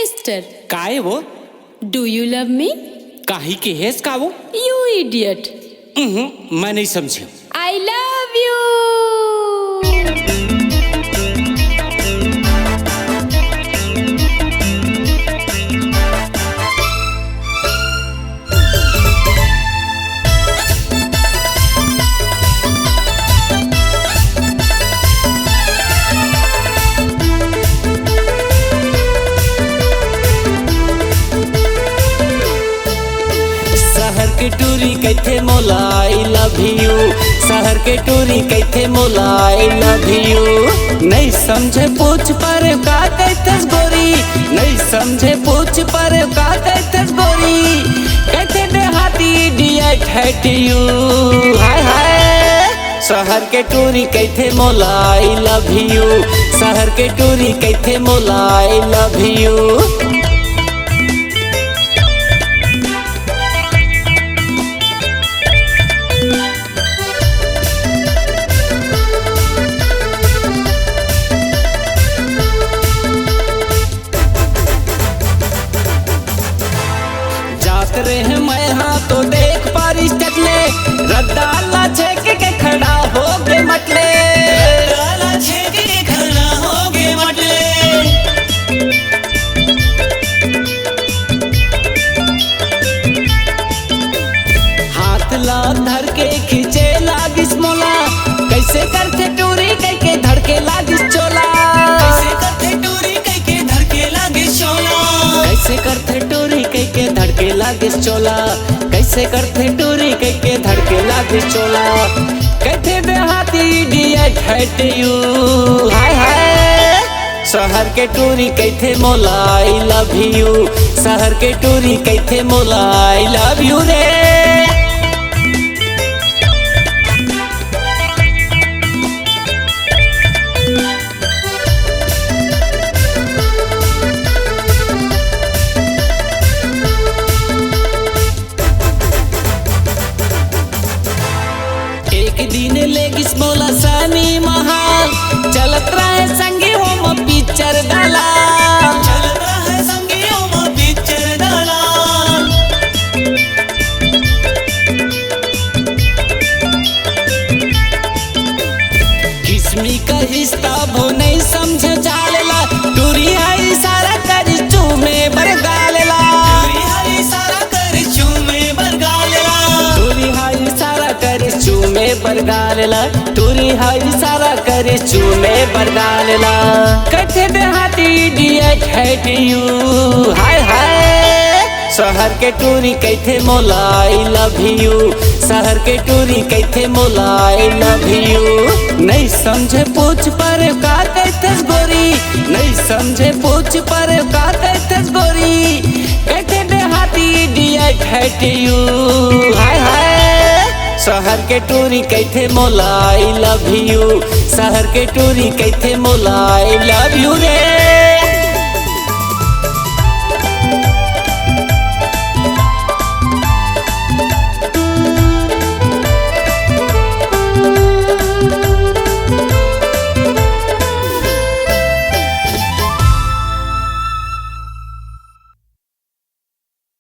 Mister, काय वो? Do you love me? काही के हेस का वो? You idiot! मैं नहीं समझी। I love you. शहर के टूरी कहते मोला आई लव यू, शहर के टूरी कहते मोला आई लव यू। नहीं समझे पूछ पर का कहते गोरी, नहीं समझे पूछ पर का कहते गोरी। कहते देहाती इडियट हैट यू, हाय हाय। शहर के टूरी कहते मोला आई लव यू, शहर के टूरी कहते मोला आई लव यू। रहे मैं हाँ तो देख पारिस टकले रद्दाला छेक के खड़ा हो गे मटले, रद्दाला छेक के खड़ा हो गे मटले। हाथ ला धर के खींचे लागिस मोला, कैसे करते टूरी कह के धड़के लागिस चोला, कैसे करते टूरी कह के धड़के लागिस चोला, कैसे करते टूरी कह के धड़के लागिस चोला, कैसे करते टूरी कह के धड़के लागिस चोला। कहते देहाती इडियट हैट यू, हाय हाय। शहर के टूरी कहते मोला आई लव यू, शहर के टूरी कहते मोला आई लव यू रे। एक दिन लेगिस मोला सानी महाल, चलत रहे संगी हो पिक्चर डाला, चलत रहे संगी हो पिक्चर डाला। किस्मी का रिश्ता वो नहीं समझ जालेला, टूरी आई सारा कर चूमे बरगालेला, टूरी आई सारा कर चूमे बरगालेला, टूरी आई सारा कर चूमे बरगालेला, टूरी हाई सारा करे चूमे बरगालेला। कहते देहाती इडियट हैट यू, हाय हाय। शहर के टूरी कहते मोला आई लव यू, शहर के टूरी कहते मोला आई लव यू। नहीं समझे पूछ पर का कहते गोरी, नहीं समझे पूछ पर का कहते गोरी। कहते देहाती इडियट हैट यू, हाय हाय। शहर के टूरी कहते मोला आई लव यू, शहर के टूरी कहते मोला आई लव यू रे।